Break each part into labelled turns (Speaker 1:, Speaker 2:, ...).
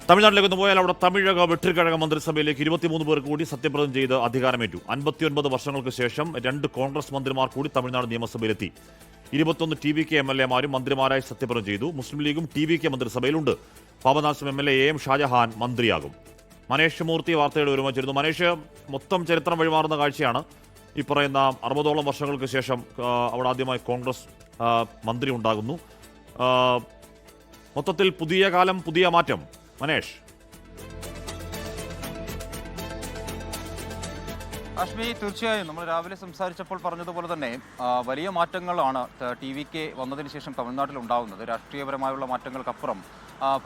Speaker 1: തമിഴ്നാട്ടിലേക്ക് പോയാൽ അവിടെ തമിഴക വെട്ടിക്കഴക മന്ത്രിസഭയിലേക്ക് 23 പേർ കൂടി സത്യപ്രതിജ്ഞ ചെയ്ത് അധികാരമേറ്റു. 59 വർഷങ്ങൾക്ക് ശേഷം 2 കോൺഗ്രസ് മന്ത്രിമാർ കൂടി തമിഴ്നാട് നിയമസഭയിലെത്തി. 21 TVK MLA-മാരും മന്ത്രിമാരായി സത്യപ്രതിജ്ഞ ചെയ്തു. മുസ്ലിം ലീഗും TVK മന്ത്രിസഭയിലുണ്ട്. Papanasam MLA AM Shah Jahan മന്ത്രിയാകും. Manesh മൂർത്തി വാർത്തയുടെ ഒരുമിച്ചിരുന്നു. മനേഷ്, മൊത്തം ചരിത്രം വഴിമാറുന്ന കാഴ്ചയാണ്. ഈ പറയുന്ന 60ഓളം വർഷങ്ങൾക്ക് ശേഷം അവിടെ ആദ്യമായി കോൺഗ്രസ് മന്ത്രി ഉണ്ടാകുന്നു. മൊത്തത്തിൽ പുതിയ കാലം, പുതിയ മാറ്റം. മനേഷ്.
Speaker 2: അശ്മി, തീർച്ചയായും നമ്മൾ രാവിലെ സംസാരിച്ചപ്പോൾ പറഞ്ഞതുപോലെ തന്നെ വലിയ മാറ്റങ്ങളാണ് TVK വന്നതിന് ശേഷം തമിഴ്നാട്ടിൽ ഉണ്ടാകുന്നത്. രാഷ്ട്രീയപരമായുള്ള മാറ്റങ്ങൾക്കപ്പുറം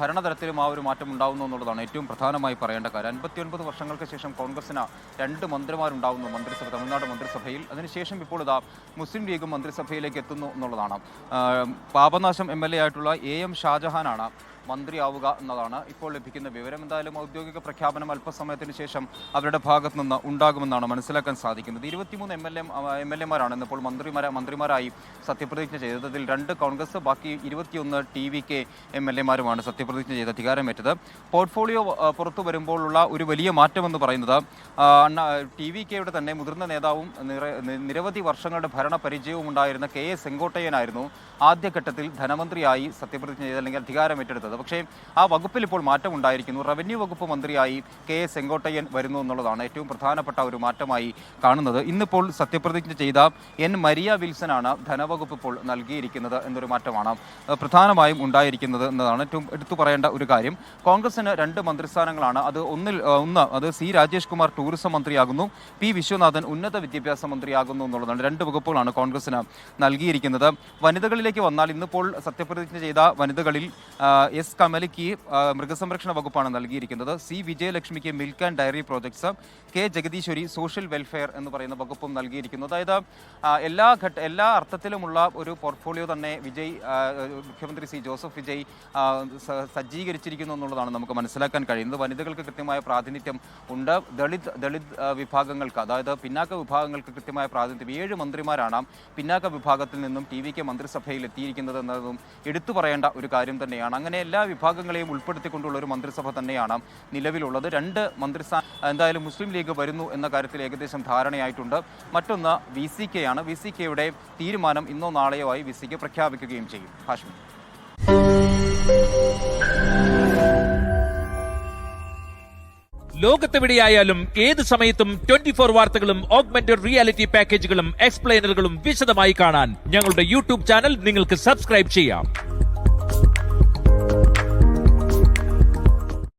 Speaker 2: ഭരണതലത്തിലും ആ ഒരു മാറ്റം ഉണ്ടാകുന്നു എന്നുള്ളതാണ് ഏറ്റവും പ്രധാനമായി പറയേണ്ട കാര്യം. 59 വർഷങ്ങൾക്ക് ശേഷം കോൺഗ്രസിന് 2 മന്ത്രിമാരുണ്ടാകുന്നു തമിഴ്നാട് മന്ത്രിസഭയിൽ. അതിനുശേഷം ഇപ്പോൾ ഇതാ മുസ്ലിം ലീഗും മന്ത്രിസഭയിലേക്ക് എത്തുന്നു എന്നുള്ളതാണ്. പാപനാശം MLA ആയിട്ടുള്ള AM ഷാജഹാനാണ് മന്ത്രിയാവുക എന്നതാണ് ഇപ്പോൾ ലഭിക്കുന്ന വിവരം. എന്തായാലും ഔദ്യോഗിക പ്രഖ്യാപനം അല്പസമയത്തിന് ശേഷം അവരുടെ ഭാഗത്തു നിന്ന് ഉണ്ടാകുമെന്നാണ് മനസ്സിലാക്കാൻ സാധിക്കുന്നത്. 23 MLA-മാരാണ് ഇന്നിപ്പോൾ മന്ത്രിമാരായി സത്യപ്രതിജ്ഞ ചെയ്തത്. ഇതിൽ 2 കോൺഗ്രസ്, ബാക്കി 21 TVK MLA-മാരുമാണ് സത്യപ്രതിജ്ഞ ചെയ്ത് അധികാരമേറ്റത്. പോർട്ട്ഫോളിയോ പുറത്തു വരുമ്പോഴുള്ള ഒരു വലിയ മാറ്റമെന്ന് പറയുന്നത് TVK-യുടെ തന്നെ മുതിർന്ന നേതാവും നിരവധി വർഷങ്ങളുടെ ഭരണ പരിചയവും ഉണ്ടായിരുന്ന KA സെങ്കോട്ടയ്യനായിരുന്നു ആദ്യഘട്ടത്തിൽ ധനമന്ത്രിയായി സത്യപ്രതിജ്ഞ ചെയ്ത് അല്ലെങ്കിൽ അധികാരമേറ്റെടുത്തത്. പക്ഷേ ആ വകുപ്പിൽ ഇപ്പോൾ മാറ്റം ഉണ്ടായിരിക്കുന്നു. റവന്യൂ വകുപ്പ് മന്ത്രിയായി KA സെങ്കോട്ടയ്യൻ വരുന്നു എന്നുള്ളതാണ് ഏറ്റവും പ്രധാനപ്പെട്ട ഒരു മാറ്റമായി കാണുന്നത്. ഇന്നിപ്പോൾ സത്യപ്രതിജ്ഞ ചെയ്ത N. മരിയ വിൽസനാണ് ധനവകുപ്പ് ഇപ്പോൾ നൽകിയിരിക്കുന്നത് എന്നൊരു മാറ്റമാണ് പ്രധാനമായും ഉണ്ടായിരിക്കുന്നത് എന്നതാണ് ഏറ്റവും എടുത്തു പറയേണ്ട ഒരു കാര്യം. കോൺഗ്രസിന് 2 മന്ത്രിസ്ഥാനങ്ങളാണ്. അത് C. രാജേഷ് കുമാർ ടൂറിസം മന്ത്രിയാകുന്നു, P. വിശ്വനാഥൻ ഉന്നത വിദ്യാഭ്യാസ മന്ത്രിയാകുന്നു എന്നുള്ളതാണ്. 2 വകുപ്പുകളാണ് കോൺഗ്രസിന് നൽകിയിരിക്കുന്നത്. വനിതകളിലേക്ക് വന്നാൽ ഇന്നിപ്പോൾ സത്യപ്രതിജ്ഞ ചെയ്ത വനിതകളിൽ S. കമലിക്ക് മൃഗസംരക്ഷണ വകുപ്പാണ് നൽകിയിരിക്കുന്നത്. C. വിജയലക്ഷ്മിക്ക് milk and dairy projects, K. Jagadeeswari social welfare എന്ന് പറയുന്ന വകുപ്പും നൽകിയിരിക്കുന്നു. അതായത് എല്ലാ അർത്ഥത്തിലുമുള്ള ഒരു പോർട്ട്ഫോളിയോ തന്നെ മുഖ്യമന്ത്രി C. ജോസഫ് വിജയ് സജ്ജീകരിച്ചിരിക്കുന്നു എന്നുള്ളതാണ് നമുക്ക് മനസ്സിലാക്കാൻ കഴിയുന്നത്. വനിതകൾക്ക് കൃത്യമായ പ്രാതിനിധ്യം ഉണ്ട്. ദളിത് വിഭാഗങ്ങൾക്ക്, അതായത് പിന്നാക്ക വിഭാഗങ്ങൾക്ക് കൃത്യമായ പ്രാതിനിധ്യം. 7 മന്ത്രിമാരാണ് പിന്നാക്ക വിഭാഗത്തിൽ നിന്നും TVK മന്ത്രിസഭയിൽ എത്തിയിരിക്കുന്നത് എന്നതും എടുത്തു പറയേണ്ട ഒരു കാര്യം തന്നെയാണ്. അങ്ങനെ എല്ലാ വിഭാഗങ്ങളെയും ഉൾപ്പെടുത്തിക്കൊണ്ടുള്ള ഒരു മന്ത്രിസഭ തന്നെയാണ് നിലവിലുള്ളത്. 2 മന്ത്രിസ്ഥാനം എന്തായാലും മുസ്ലിം ലീഗ് വരുന്നു എന്ന കാര്യത്തിൽ ഏകദേശം ധാരണയായിട്ടുണ്ട്. മറ്റൊന്ന് VCK-യാണ്. VCK-യുടെ തീരുമാനം ഇന്നോ നാളെയോ ആയി VCK പ്രഖ്യാപിക്കുകയും ചെയ്യും. ഹാഷ്മി.
Speaker 3: ലോകത്തെവിടെയായാലും ഏത് സമയത്തും 24 വാർത്തകളും ഓഗ്മെന്റഡ് റിയാലിറ്റി പാക്കേജുകളും എക്സ്പ്ലെയിനറുകളും വിശദമായി കാണാൻ ഞങ്ങളുടെ YouTube ചാനൽ നിങ്ങൾക്ക് സബ്സ്ക്രൈബ് ചെയ്യാം.